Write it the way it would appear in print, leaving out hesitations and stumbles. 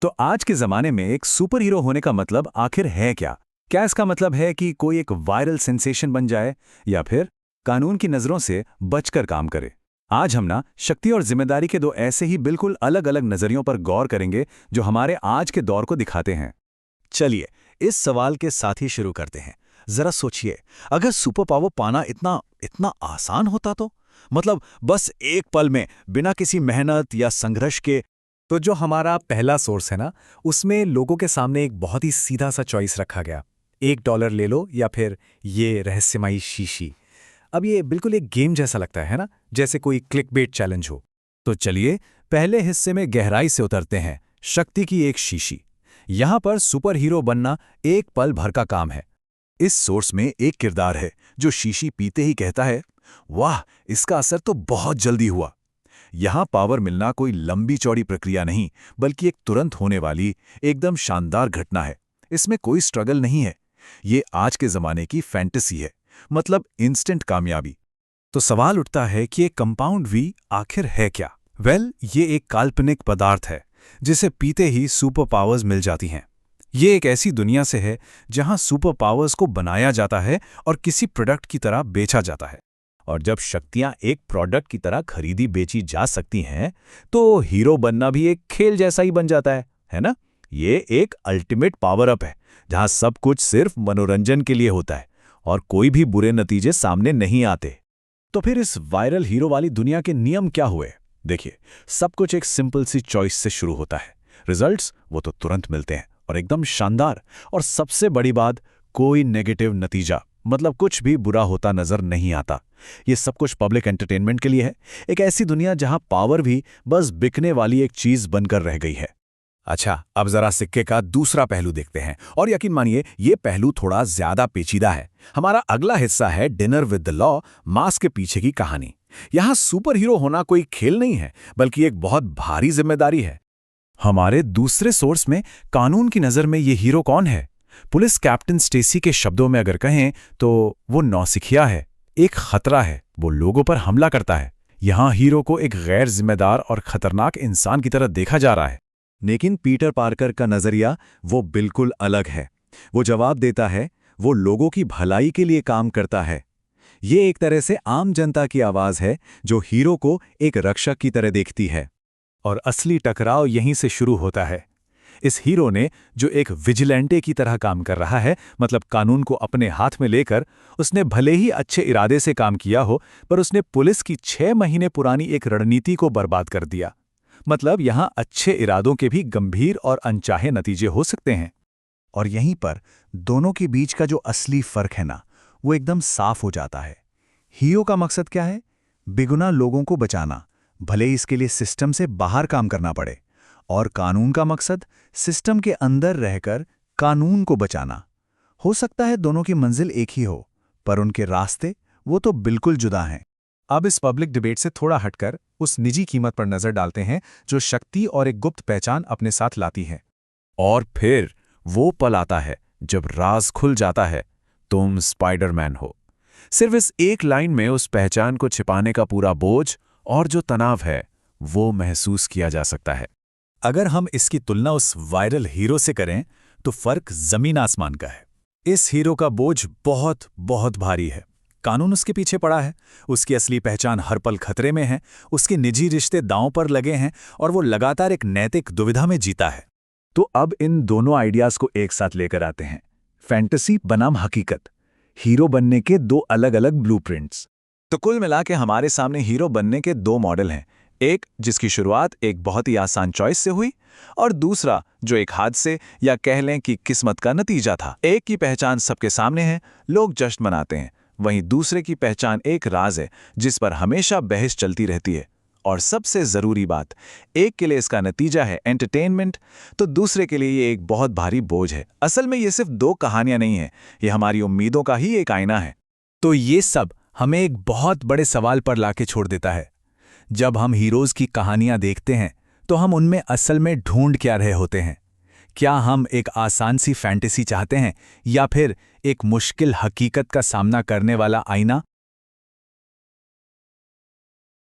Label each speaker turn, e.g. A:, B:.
A: तो आज के ज़माने में एक सुपर हीरो होने का मतलब आखिर है क्या? क्या इसका मतलब है कि कोई एक वायरल सेंसेशन बन जाए या फिर कानून की नज़रों से बचकर काम करे? आज हम ना शक्ति और जिम्मेदारी के दो ऐसे ही बिल्कुल अलग-अलग नज़रियों पर गौर करेंगे जो हमारे आज के दौर को दिखाते हैं।
B: चलिए, इस सवाल के साथ ही शुरू करते हैं। जरा सोचिए, अगर सुपर पावर पाना इतना इतना आसान होता तो? मतलब बस एक पल में, बिना किसी मेहनत या संघर्ष के।
C: तो जो हमारा पहला सोर्स है ना, उसमें लोगों के सामने एक बहुत ही सीधा सा चॉइस रखा गया। $1 ले लो या फिर ये रहस्यमयी शीशी। अब ये बिल्कुल एक गेम जैसा लगता है ना, जैसे कोई क्लिकबेट चैलेंज हो।
A: तो चलिए पहले हिस्से में गहराई से उतरते हैं। शक्ति की एक शीशी। यहाँ पर सुपर हीरो बनना एक पल भर का काम है। इस सोर्स में एक किरदार है जो शीशी पीते ही कहता है, वाह, इसका असर तो बहुत जल्दी हुआ। यहाँ पावर मिलना कोई लंबी चौड़ी प्रक्रिया नहीं, बल्कि एक तुरंत होने वाली एकदम शानदार घटना है। इसमें कोई स्ट्रगल नहीं है। ये आज के जमाने की फैंटेसी है, मतलब इंस्टेंट कामयाबी। तो सवाल उठता है कि ये कंपाउंड वी आखिर है क्या? ये एक काल्पनिक पदार्थ है जिसे पीते ही सुपर पावर्स मिल जाती हैं। ये एक ऐसी दुनिया से है जहां सुपर पावर्स को बनाया जाता है और किसी प्रोडक्ट की तरह बेचा जाता है। और जब शक्तियां एक प्रोडक्ट की तरह खरीदी बेची जा सकती हैं, तो हीरो बनना भी एक खेल जैसा ही बन जाता है ना? ये एक अल्टीमेट पावर अप है जहां सब कुछ सिर्फ मनोरंजन के लिए होता है और कोई भी बुरे नतीजे सामने नहीं आते। तो फिर इस वायरल हीरो वाली दुनिया के नियम क्या हुए? देखिए, सब कुछ एक सिंपल सी चॉइस से शुरू होता है। रिजल्ट्स वो तो तुरंत मिलते हैं और एकदम शानदार। और सबसे बड़ी बात, कोई नेगेटिव नतीजा, मतलब कुछ भी बुरा होता नजर नहीं आता। ये सब कुछ पब्लिक एंटरटेनमेंट के लिए है। एक ऐसी दुनिया जहां पावर भी बस बिकने वाली एक चीज बनकर रह गई है। अच्छा, अब जरा सिक्के का दूसरा पहलू देखते हैं, और यकीन मानिए ये पहलू थोड़ा ज्यादा पेचीदा है। हमारा अगला हिस्सा है dinner with the law, mask के पीछे की कहानी। यहां सुपर हीरो होना कोई खेल नहीं है, बल्कि एक बहुत भारी जिम्मेदारी है। हमारे दूसरे सोर्स में कानून की नजर में ये हीरो कौन है? पुलिस कैप्टन स्टेसी के शब्दों में अगर कहें तो वो नौसिखिया है, एक खतरा है, वो लोगों पर हमला करता है। यहां हीरो को एक गैर जिम्मेदार और खतरनाक इंसान की तरह देखा जा रहा है। लेकिन पीटर पार्कर का नजरिया वो बिल्कुल अलग है। वो जवाब देता है, वो लोगों की भलाई के लिए काम करता है। ये एक तरह से आम जनता की आवाज है जो हीरो को एक रक्षक की तरह देखती है। और असली टकराव यहीं से शुरू होता है। इस हीरो ने, जो एक विजिलेंटे की तरह काम कर रहा है, मतलब कानून को अपने हाथ में लेकर, उसने भले ही अच्छे इरादे से काम किया हो, पर उसने पुलिस की 6 महीने पुरानी एक रणनीति को बर्बाद कर दिया। मतलब यहां अच्छे इरादों के भी गंभीर और अनचाहे नतीजे हो सकते हैं। और यहीं पर दोनों के बीच का जो असली फर्क है ना, वो एकदम साफ हो जाता है। हीरो का मकसद क्या है? बेगुनाह लोगों को बचाना, भले ही इसके लिए सिस्टम से बाहर काम करना पड़े। और कानून का मकसद सिस्टम के अंदर रहकर कानून को बचाना। हो सकता है दोनों की मंजिल एक ही हो, पर उनके रास्ते वो तो बिल्कुल जुदा हैं।
C: अब इस पब्लिक डिबेट से थोड़ा हटकर उस निजी कीमत पर नजर डालते हैं जो शक्ति और एक गुप्त पहचान अपने साथ लाती है।
A: और फिर वो पल आता है जब राज खुल जाता है, तुम स्पाइडरमैन हो। सिर्फ इस एक लाइन में उस पहचान को छिपाने का पूरा बोझ और जो तनाव है, वो महसूस किया जा सकता है। अगर हम इसकी तुलना उस वायरल हीरो से करें तो फर्क जमीन आसमान का है। इस हीरो का बोझ बहुत बहुत भारी है। कानून उसके पीछे पड़ा है, उसकी असली पहचान हर पल खतरे में है, उसके निजी रिश्ते दांव पर लगे हैं और वो लगातार एक नैतिक दुविधा में जीता है। तो अब इन दोनों आइडियाज को एक साथ लेकर आते हैं। फैंटेसी बनाम हकीकत, हीरो बनने के दो अलग अलग ब्लूप्रिंट्स। तो कुल मिला के हमारे सामने हीरो बनने के दो मॉडल हैं। एक जिसकी शुरुआत एक बहुत ही आसान चॉइस से हुई, और दूसरा जो एक हादसे या कह लें कि किस्मत का नतीजा था। एक की पहचान सबके सामने है, लोग जश्न मनाते हैं, वहीं दूसरे की पहचान एक राज है जिस पर हमेशा बहस चलती रहती है। और सबसे जरूरी बात, एक के लिए इसका नतीजा है एंटरटेनमेंट, तो दूसरे के लिए ये एक बहुत भारी बोझ है। असल में ये सिर्फ दो कहानियां नहीं है, ये हमारी उम्मीदों का ही एक आईना है। तो ये सब हमें एक बहुत बड़े सवाल पर लाके छोड़ देता है। जब हम हीरोज की कहानियां देखते हैं तो हम उनमें असल में ढूंढ क्या रहे होते हैं? क्या हम एक आसान सी फैंटेसी चाहते हैं या फिर एक मुश्किल हकीकत का सामना करने वाला आईना?